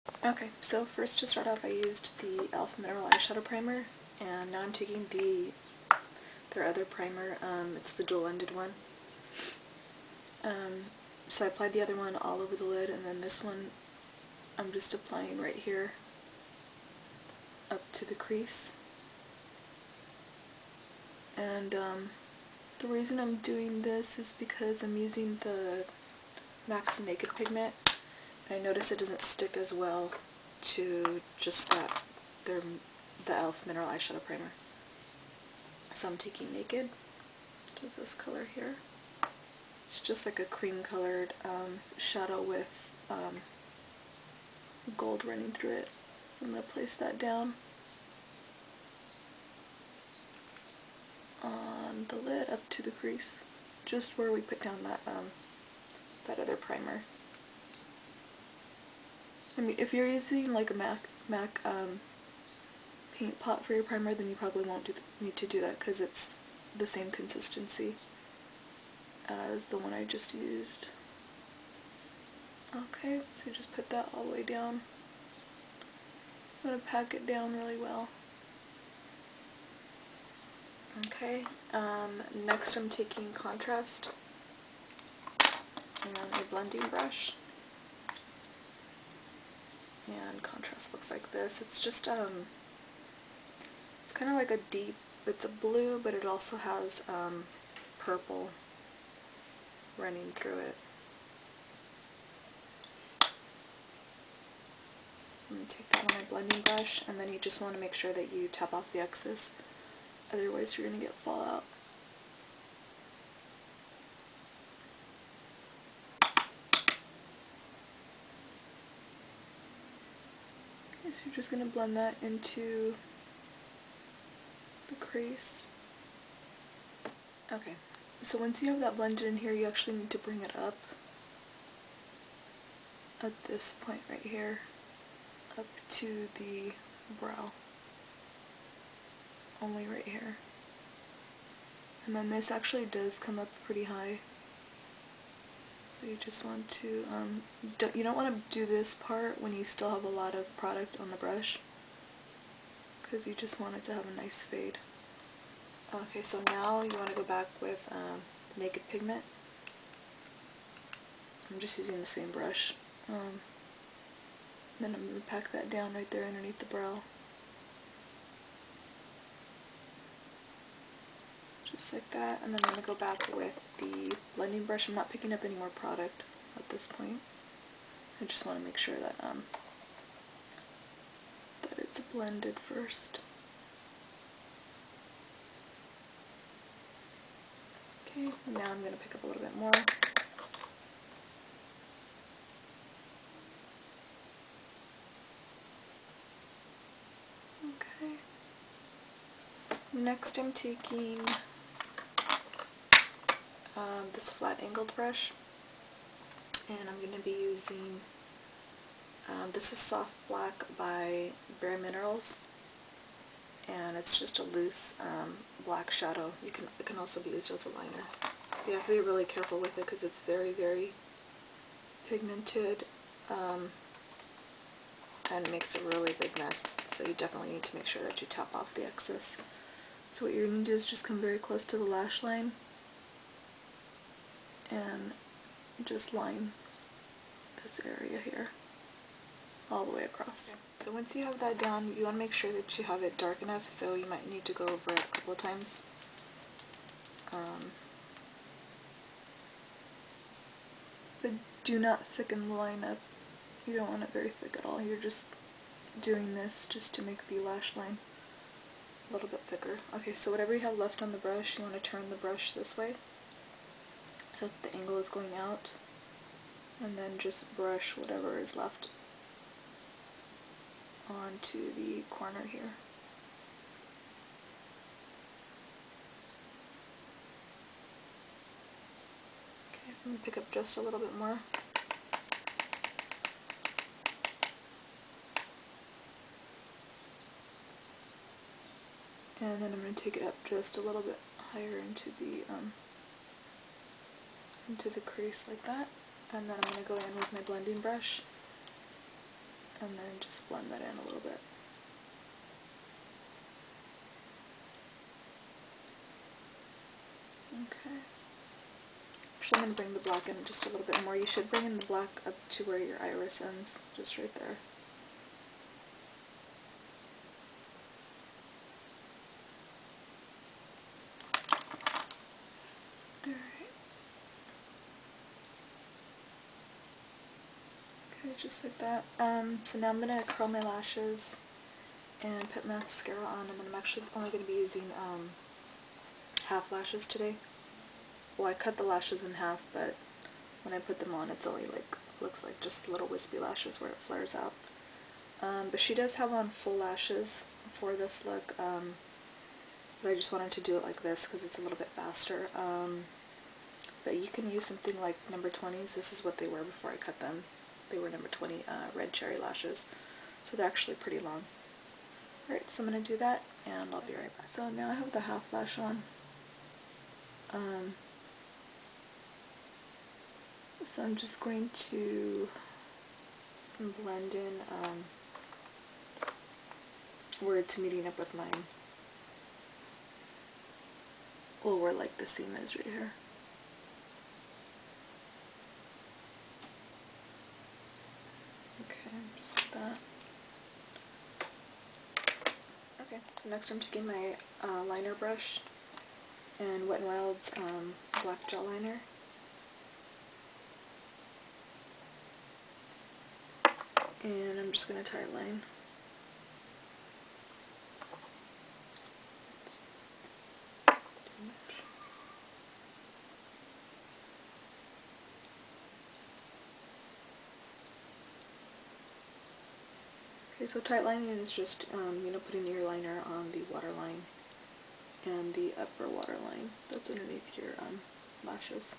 Okay, so first to start off I used the Elf Mineral Eyeshadow Primer, and now I'm taking their other primer, it's the dual-ended one. So I applied the other one all over the lid, and then this one I'm just applying right here up to the crease. And the reason I'm doing this is because I'm using the MAC's Naked pigment. I notice it doesn't stick as well to just the Elf Mineral Eyeshadow Primer. So I'm taking Naked, which is this color here. It's just like a cream colored shadow with gold running through it. So I'm going to place that down on the lid up to the crease, just where we put down that other primer. I mean, if you're using like a MAC paint pot for your primer, then you probably won't need to do that because it's the same consistency as the one I just used. Okay, so just put that all the way down. I'm going to pack it down really well. Okay, next I'm taking Contrast and a blending brush. And Contrast looks like this. It's just, it's kind of like a deep, it's a blue, but it also has purple running through it. So I'm going to take that on my blending brush, and then you just want to make sure that you tap off the excess, otherwise you're going to get fallout. Okay, so you're just going to blend that into the crease. Okay, so once you have that blended in here, you actually need to bring it up at this point right here, up to the brow, only right here. And then this actually does come up pretty high. So you just want to, you don't want to do this part when you still have a lot of product on the brush, because you just want it to have a nice fade. Okay, so now you want to go back with Naked pigment. I'm just using the same brush. Then I'm going to pack that down right there underneath the brow. Just like that, and then I'm going to go back with the blending brush. I'm not picking up any more product at this point. I just want to make sure that that it's blended first. Okay, now I'm going to pick up a little bit more. Okay. Next I'm taking this flat angled brush, and I'm going to be using, this is Soft Black by Bare Minerals, and it's just a loose black shadow. It can also be used as a liner. You have to be really careful with it because it's very, very pigmented, and makes a really big mess, so you definitely need to make sure that you tap off the excess. So what you're going to do is just come very close to the lash line and just line this area here all the way across. Okay. So once you have that down, you want to make sure that you have it dark enough, so you might need to go over it a couple of times. But do not thicken the line up. You don't want it very thick at all. You're just doing this just to make the lash line a little bit thicker. Okay, so whatever you have left on the brush, you want to turn the brush this way so that the angle is going out, and then just brush whatever is left onto the corner here. Okay, so I'm going to pick up just a little bit more. And then I'm going to take it up just a little bit higher into the crease like that. And then I'm going to go in with my blending brush and then just blend that in a little bit. Okay. Actually, I'm going to bring the black in just a little bit more. You should bring in the black up to where your iris ends, just right there. Alright. Okay, just like that. So now I'm going to curl my lashes and put mascara on them, and I'm actually only going to be using half lashes today. Well, I cut the lashes in half, but when I put them on, it's only like, looks like just little wispy lashes where it flares out. But she does have on full lashes for this look, but I just wanted to do it like this because it's a little bit faster. But you can use something like number 20s. This is what they were before I cut them. They were number 20 red cherry lashes, so they're actually pretty long. Alright, so I'm going to do that, and I'll be right back. So now I have the half lash on. So I'm just going to blend in where it's meeting up with mine. Well, where like the seam is right here. Okay, just like that. Okay, so next I'm taking my liner brush and Wet n Wild's black gel liner. And I'm just going to tie a line. Okay, so tight lining is just, putting your liner on the waterline and the upper waterline that's underneath your lashes.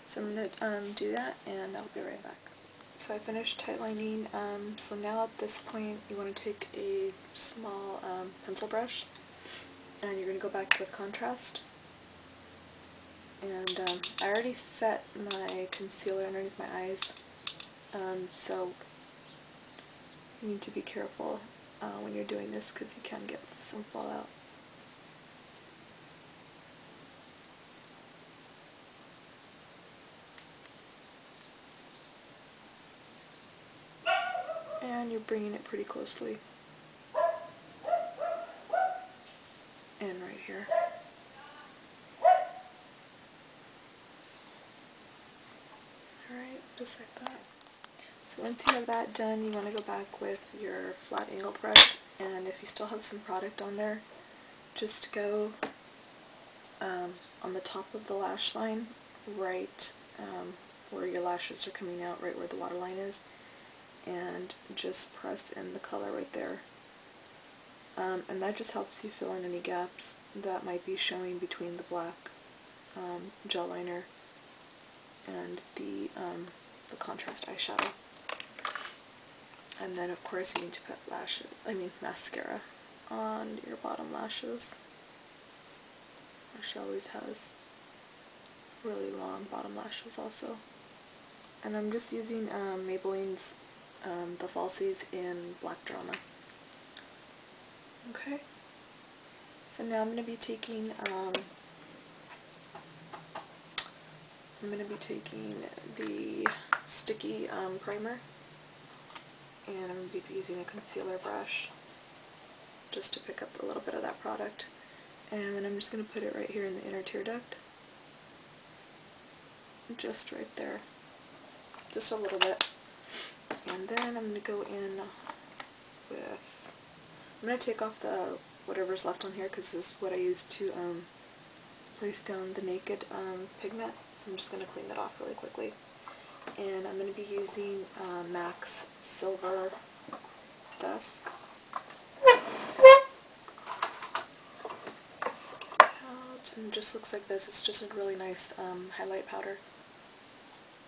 So I'm going to do that, and I'll be right back. So I finished tight lining, so now at this point you want to take a small pencil brush, and you're going to go back with contrast. And I already set my concealer underneath my eyes, so you need to be careful when you're doing this because you can get some fallout. And you're bringing it pretty closely. And right here. Alright, just like that. So once you have that done, you want to go back with your flat angle brush, and if you still have some product on there, just go on the top of the lash line, right where your lashes are coming out, right where the waterline is, and just press in the color right there. And that just helps you fill in any gaps that might be showing between the black gel liner and the contrast eyeshadow. And then of course you need to put mascara on your bottom lashes. She always has really long bottom lashes also. And I'm just using Maybelline's the Falsies in Black Drama. Okay. So now I'm going to be taking the sticky primer, and I'm going to be using a concealer brush just to pick up a little bit of that product. And then I'm just going to put it right here in the inner tear duct. Just right there. Just a little bit. And then I'm going to go in with, I'm going to take off the whatever's left on here because this is what I used to place down the naked pigment. So I'm just going to clean that off really quickly. And I'm going to be using MAC's Silver Dusk. And it just looks like this. It's just a really nice highlight powder.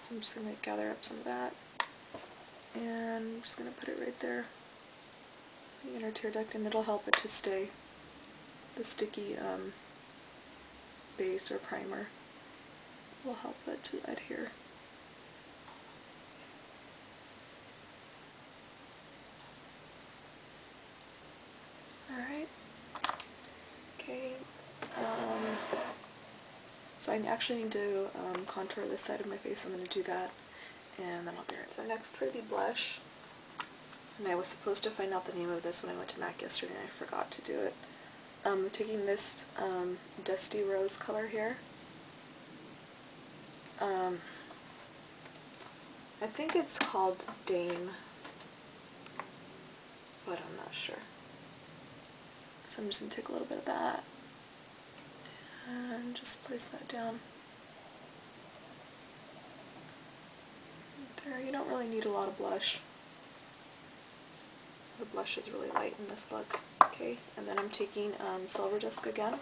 So I'm just going to gather up some of that, and I'm just going to put it right there, the inner tear duct, and it'll help it to stay, the sticky base or primer will help it to adhere. So I actually need to contour this side of my face. I'm going to do that, and then I'll be right back. So next for the blush, and I was supposed to find out the name of this when I went to MAC yesterday and I forgot to do it. I'm taking this Dusty Rose color here. I think it's called Dame, but I'm not sure. So I'm just going to take a little bit of that and just place that down. There, you don't really need a lot of blush. The blush is really light in this look. Okay, and then I'm taking Silver Disc again,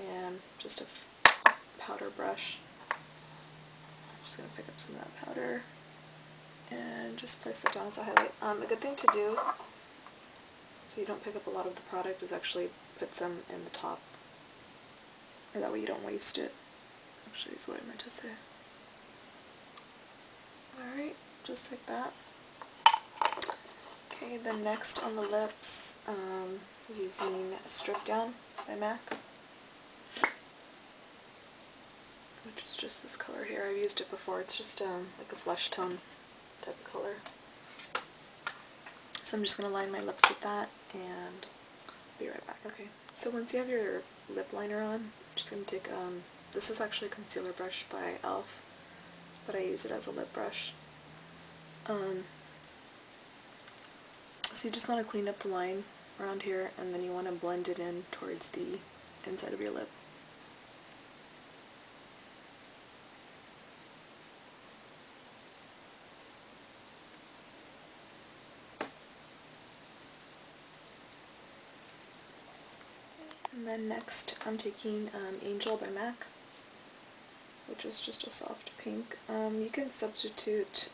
and just a powder brush. I'm just going to pick up some of that powder and just place that down as a highlight. A good thing to do, so you don't pick up a lot of the product, is actually put some in the top, or that way you don't waste it, actually is what I meant to say. Alright, just like that. Okay, then next on the lips, using Strip Down by MAC, which is just this color here. I've used it before. It's just like a flesh tone type of color. So I'm just going to line my lips with that and be right back. Okay, so once you have your lip liner on, I'm just going to take, this is actually a concealer brush by e.l.f., but I use it as a lip brush. So you just want to clean up the line around here, and then you want to blend it in towards the inside of your lip. And then next I'm taking Angel by MAC, which is just a soft pink. You can substitute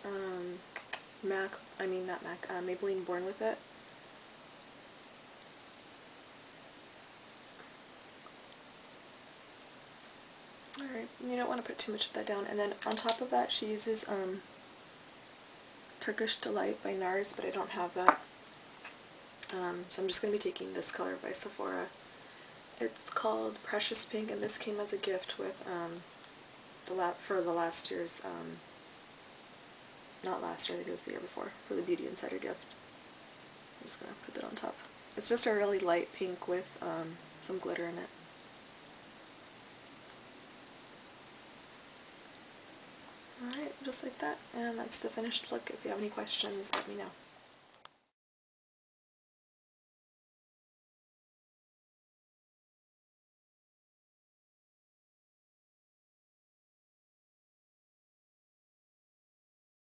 Maybelline Born with it. Alright, you don't want to put too much of that down. And then on top of that she uses Turkish Delight by NARS, but I don't have that. So I'm just going to be taking this color by Sephora. It's called Precious Pink, and this came as a gift with for the last year's, not last year, I think it was the year before, for the Beauty Insider gift. I'm just going to put that on top. It's just a really light pink with some glitter in it. Alright, just like that, and that's the finished look. If you have any questions, let me know.